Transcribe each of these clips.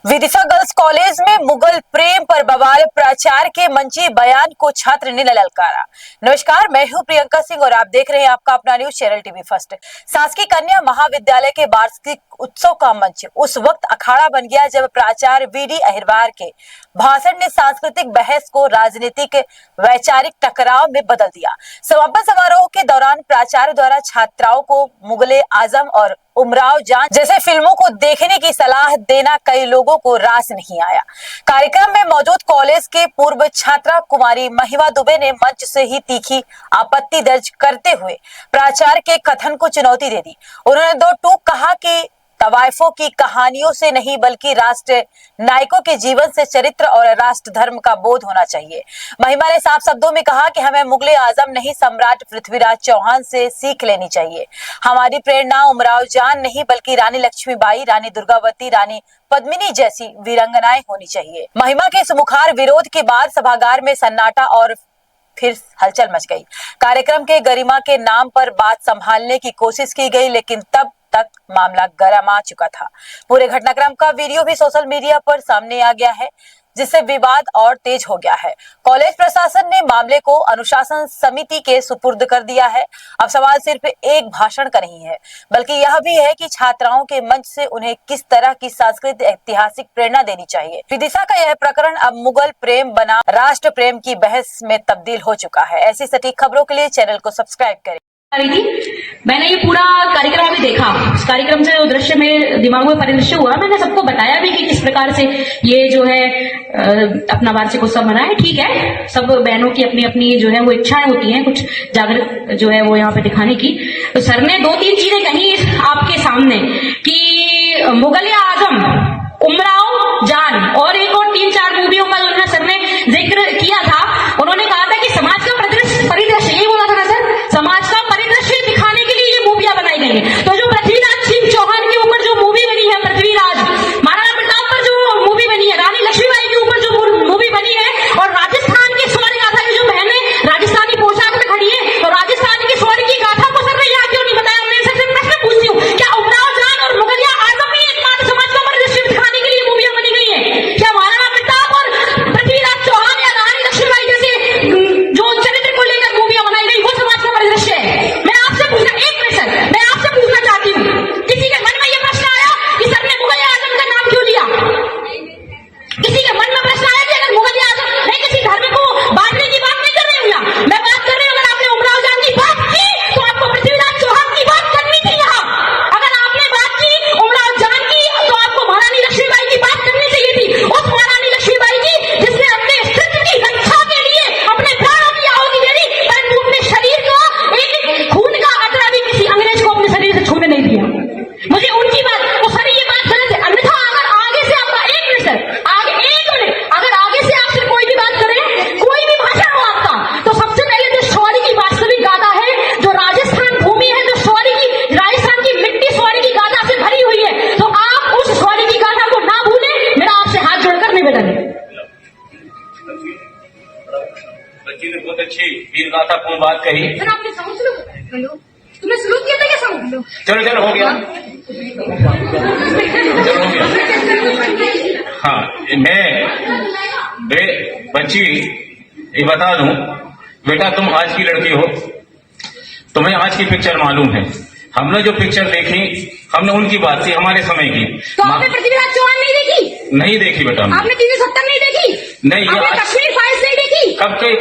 Vidisha girls college में मुगल प्रेम पर बवाल, प्राचार्य के मंची बयान को छात्र ने ललकारा। नमस्कार, मैं हूं प्रियंका सिंह और आप देख रहे हैं आपका अपना न्यूज चैनल टीवी फर्स्ट। शासकीय कन्या महाविद्यालय के वार्षिक उत्सव का मंच उस वक्त अखाड़ा बन गया जब प्राचार्य वीडी अहिरवार के भाषण ने सांस्कृतिक बहस को राजनीतिक वैचारिक टकराव में बदल दिया। समापन समारोह के दौरान प्राचार्य द्वारा छात्राओं को मुगले आजम और उमराव जान जैसे फिल्मों को देखने की सलाह देना कई लोगों को रास नहीं आया। कार्यक्रम में मौजूद कॉलेज के पूर्व छात्रा कुमारी महिमा दुबे ने मंच से ही तीखी आपत्ति दर्ज करते हुए प्राचार्य के कथन को चुनौती दे दी। उन्होंने दो टूक कहा कि तवाइफों की कहानियों से नहीं बल्कि राष्ट्र नायकों के जीवन से चरित्र और राष्ट्र धर्म का बोध होना चाहिए। महिमा ने साफ शब्दों में कहा कि हमें मुगले आजम नहीं सम्राट पृथ्वीराज चौहान से सीख लेनी चाहिए। हमारी प्रेरणा उमराव जान नहीं बल्कि रानी लक्ष्मीबाई, रानी दुर्गावती, रानी पद्मिनी जैसी वीरांगनाएं होनी चाहिए। महिमा के सुमुखार विरोध के बाद सभागार में सन्नाटा और फिर हलचल मच गई। कार्यक्रम के गरिमा के नाम पर बात संभालने की कोशिश की गई, लेकिन तब तक मामला गर्म आ चुका था। पूरे घटनाक्रम का वीडियो भी सोशल मीडिया पर सामने आ गया है, जिससे विवाद और तेज हो गया है। कॉलेज प्रशासन ने मामले को अनुशासन समिति के सुपुर्द कर दिया है। अब सवाल सिर्फ एक भाषण का नहीं है, बल्कि यह भी है कि छात्राओं के मंच से उन्हें किस तरह की सांस्कृतिक ऐतिहासिक प्रेरणा देनी चाहिए। विदिशा का यह प्रकरण अब मुगल प्रेम बना राष्ट्र प्रेम की बहस में तब्दील हो चुका है। ऐसी सटीक खबरों के लिए चैनल को सब्सक्राइब करें। मैंने ये पूरा कार्यक्रम भी देखा। इस कार्यक्रम से दृश्य में दिमाग में परिदृश्य हुआ। मैंने सबको बताया भी कि किस प्रकार से ये जो है अपना वार्षिक उत्सव मनाए। ठीक है, सब बहनों की अपनी अपनी जो है वो इच्छाएं होती हैं, कुछ जागृत जो है वो यहाँ पे दिखाने की। तो सर ने दो तीन चीजें कही आपके सामने कि मुगल आजम, उमराव जान और एक और तीन चार मूवियों का जो है सर ने जिक्र किया था। उन्होंने कहा था कि समाज का परिदृश्य, यही बोला था ना सर, समाज का परिदृश्य दिखाने के लिए ये मूवियां बनाई गई है। तो जो पृथ्वीराज सिंह चौहान के ऊपर जो मूवी बनी है, पृथ्वीराज, महाराणा प्रताप पर जो मूवी बनी है, रानी लक्ष्मीबाई के ऊपर जो मूवी बनी है, और राजस्थान के स्वर्ण गाथा की जो बहनें राजस्थानी पोशाक में खड़ी है, तो राजस्थान के स्वर्ण की गाथा को सर ने यहाँ क्यों नहीं बताया? मैं सबसे प्रश्न पूछती हूँ, क्या उमराव जान और मुगलिया आजम ही एकमात्र समाज का परिदृश्य दिखाने के लिए मूवियां बनी गई है? क्या महाराणा प्रताप और पृथ्वीराज चौहान या रानी लक्ष्मीबाई जैसे जो चरित्र को लेकर मूवियां बनाई गई वो समाज का परिदृश्य है? मैं आपसे पूछना, एक मिनट सर, मैं आपसे पूछना चाहती हूँ, किसी के मन में यह प्रश्न आया कि सर ने मुगल आजम का नाम क्यों लिया? किसी के मन में प्रश्न आया कि अगर मुगल आजम, मैं किसी धर्म को बांटने की बात नहीं कर रही हूँ, मैं बात कर रही हूँ अगर आपने उमराव जान की बात की तो आपको पृथ्वीराज चौहान की बात करनी थी यहाँ। अगर आपने बात की उमराव जान की तो आपको महारानी लक्ष्मीबाई की बात करनी चाहिए थी। उस महारानी लक्ष्मीबाई की जिसने अपने अस्तित्व की रक्षा के लिए अपने प्राणों की आहुति दे दी, परंतु अपने शरीर को एक खून का कतरा भी किसी अंग्रेज को अपने शरीर से छूने नहीं दिया। मुझे उनकी बात, तो सर ये बात गलत है। अन्यथा अगर आगे से आपका, एक मिनट सर, आगे एक मिनट, अगर आगे से आपसे कोई भी बात करे, कोई भी भाषण हो आपका, तो सबसे पहले जो शौर्य की वास्तविक गाथा है, जो राजस्थान भूमि है, जो शौर्य की, राजस्थान की मिट्टी शौर्य की गाथा से भरी हुई है, तो आप उस शौर्य की गाथा को ना भूलें। मेरा आपसे हाथ जोड़कर निवेदन है। बच्ची ने बहुत अच्छी वीर गाथा पूर्ण बात कही। सर आपने समझ लो, हेलो, तुमने शुरू किया था क्या? समझ लो, चलो चलो हो गया। हाँ, बच्ची ये बता दूं, बेटा तुम आज की लड़की हो, तुम्हें आज की पिक्चर मालूम है। हमने जो पिक्चर देखी, हमने उनकी बात थी, हमारे समय की। तो आपने पृथ्वीराज चौहान नहीं देखी? नहीं देखी बेटा। आपने 370 नहीं देखी? नहीं। आपने कश्मीर फाइल्स नहीं देखी?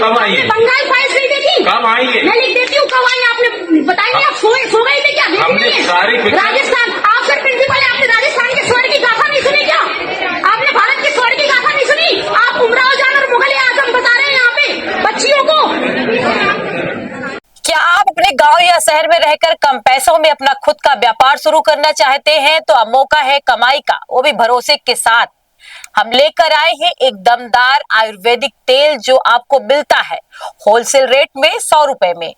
कब आई है? बंगाल फाइल्स नहीं देखी? कब आई है? मैं लिख देती हूँ कब आई। आपने बताइए, आप सो गए थे क्या? हमने सारी राजस्थान, आप सर प्रिंसिपल है, आपने राजस्थान के स्वर्ण की गाथा नहीं सुनी क्या? आपने भारत के स्वर्ण की गाथा नहीं सुनी? आप उमराव जान और मुगल आजम बता रहे हैं यहाँ पे बच्चियों को। क्या आप अपने गांव या शहर में रहकर कम पैसों में अपना खुद का व्यापार शुरू करना चाहते हैं? तो अब मौका है कमाई का, वो भी भरोसे के साथ। हम लेकर आए हैं एक दमदार आयुर्वेदिक तेल जो आपको मिलता है होलसेल रेट में 100 रुपए में,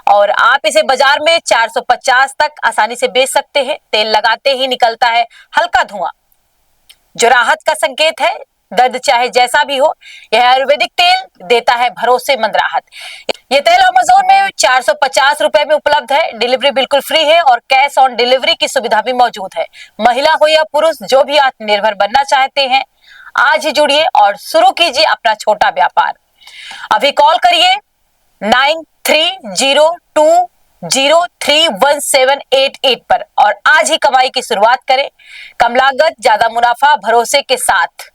और आप इसे बाजार में 450 तक आसानी से बेच सकते हैं। तेल लगाते ही निकलता है हल्का धुआं, जो राहत का संकेत है। दर्द चाहे जैसा भी हो, यह आयुर्वेदिक तेल देता है भरोसेमंद राहत। ये तेल अमेज़न में 450 रुपए में उपलब्ध है। डिलीवरी बिल्कुल फ्री है और कैश ऑन डिलीवरी की सुविधा भी मौजूद है। महिला हो या पुरुष, जो भी आत्मनिर्भर बनना चाहते हैं, आज ही जुड़िए और शुरू कीजिए अपना छोटा व्यापार। अभी कॉल करिए 9302031788 पर और आज ही कमाई की शुरुआत करें। कम लागत, ज्यादा मुनाफा, भरोसे के साथ।